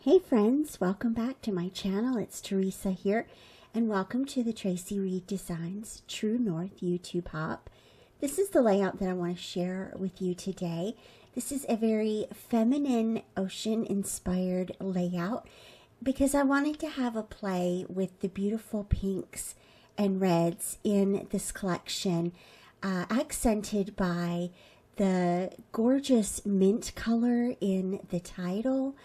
Hey friends, welcome back to my channel. It's Teresa here, and welcome to the Traci Reed Designs True North YouTube Hop. This is the layout that I want to share with you today. This is a very feminine ocean-inspired layout because I wanted to have a play with the beautiful pinks and reds in this collection, accented by the gorgeous mint color in the title,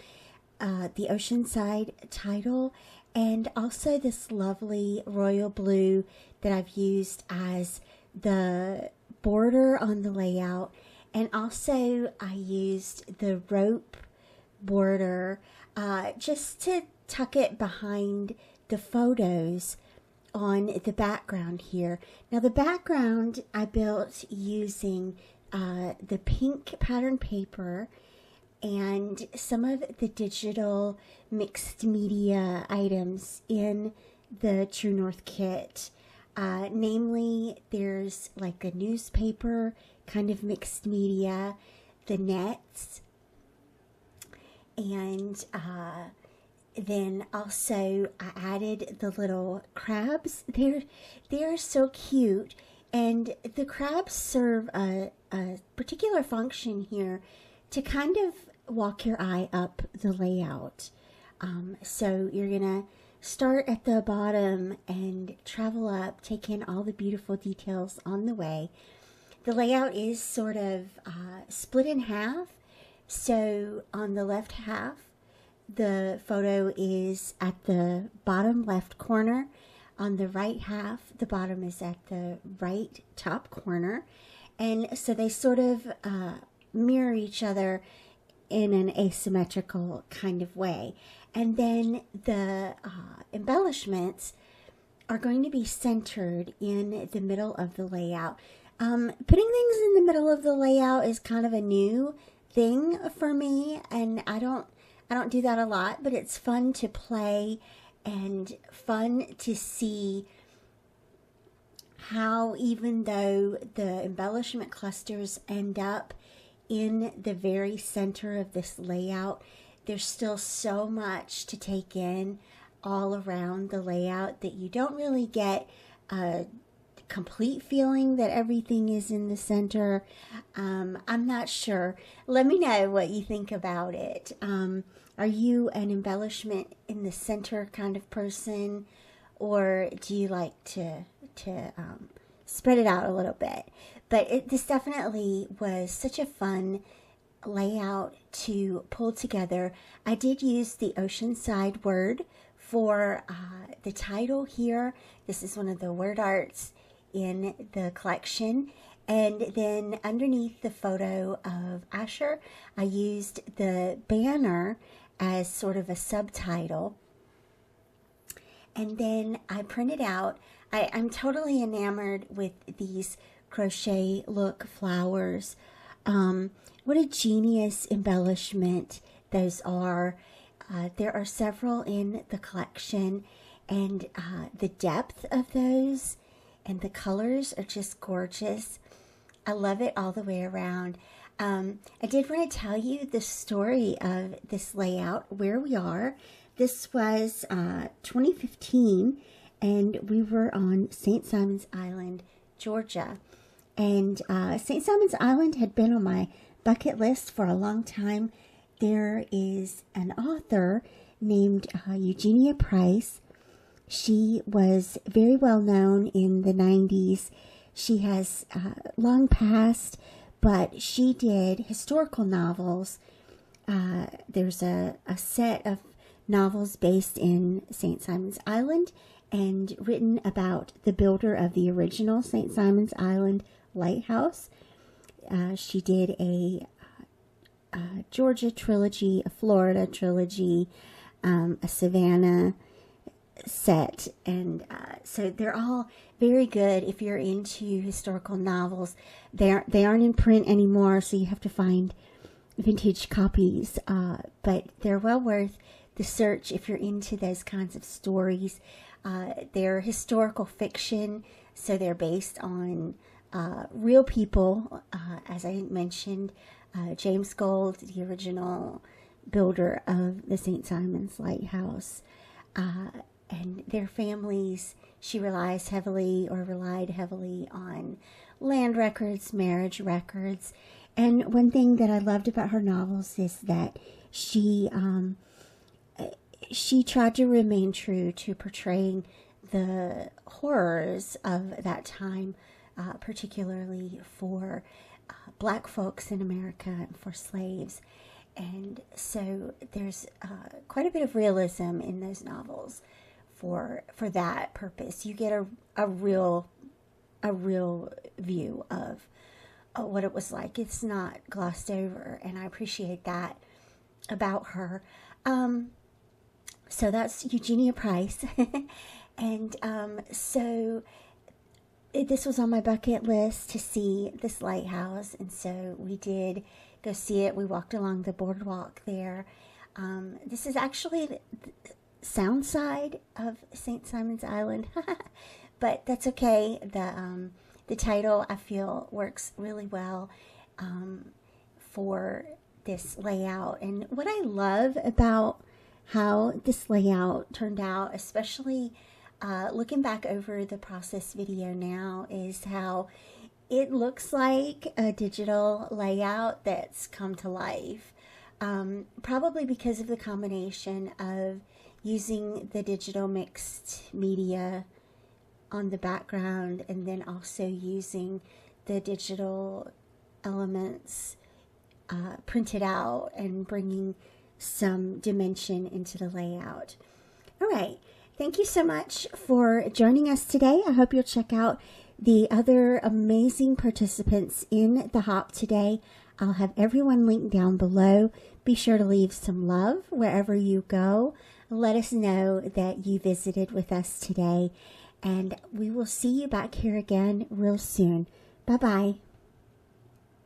the Oceanside title, and also this lovely royal blue that I've used as the border on the layout. And also I used the rope border just to tuck it behind the photos on the background here. Now the background I built using the pink pattern paper and some of the digital mixed media items in the True North kit. Namely, there's like a newspaper kind of mixed media, the nets, and then also I added the little crabs. They're so cute, and the crabs serve a particular function here to kind of walk your eye up the layout. So you're gonna start at the bottom and travel up, take in all the beautiful details on the way. The layout is sort of split in half. So on the left half, the photo is at the bottom left corner. On the right half, the bottom is at the right top corner. And so they sort of mirror each other in an asymmetrical kind of way. And then the embellishments are going to be centered in the middle of the layout. Putting things in the middle of the layout is kind of a new thing for me, and I don't do that a lot, but it's fun to play and fun to see how, even though the embellishment clusters end up in the very center of this layout, there's still so much to take in all around the layout that you don't really get a complete feeling that everything is in the center. I'm not sure. Let me know what you think about it. Are you an embellishment in the center kind of person, or do you like to spread it out a little bit? But this definitely was such a fun layout to pull together. I did use the Oceanside word for the title here. This is one of the word arts in the collection. And then underneath the photo of Asher, I used the banner as sort of a subtitle. And then I printed out, I'm totally enamored with these crochet look flowers. What a genius embellishment those are. There are several in the collection, and the depth of those and the colors are just gorgeous. I love it all the way around. I did want to tell you the story of this layout, where we are. This was 2015, and we were on St. Simon's Island, Georgia. And St. Simon's Island had been on my bucket list for a long time. There is an author named Eugenia Price. She was very well known in the 90s. She has long passed, but she did historical novels. There's a set of novels based in St. Simon's Island and written about the builder of the original St. Simon's Island lighthouse. She did a Georgia trilogy, a Florida trilogy, a Savannah set, and so they're all very good if you're into historical novels. They aren't in print anymore, so you have to find vintage copies, but they're well worth the search if you're into those kinds of stories. They're historical fiction, so they're based on real people, as I mentioned. James Gold, the original builder of the St. Simon's Lighthouse. And their families, she relied heavily on land records, marriage records. And one thing that I loved about her novels is that she tried to remain true to portraying the horrors of that time, particularly for black folks in America and for slaves. And so there's quite a bit of realism in those novels for that purpose. You get a real view of what it was like. It's not glossed over, and I appreciate that about her. So that's Eugenia Price. And so this was on my bucket list to see this lighthouse, and so we did go see it. We walked along the boardwalk there. This is actually the sound side of St. Simon's Island, but that's okay. The title, I feel, works really well for this layout. And what I love about how this layout turned out, especially looking back over the process video now, is how it looks like a digital layout that's come to life. Probably because of the combination of using the digital mixed media on the background and then also using the digital elements printed out and bringing some dimension into the layout. All right. Thank you so much for joining us today. I hope you'll check out the other amazing participants in the hop today. I'll have everyone linked down below. Be sure to leave some love wherever you go. Let us know that you visited with us today, and we will see you back here again real soon. Bye-bye.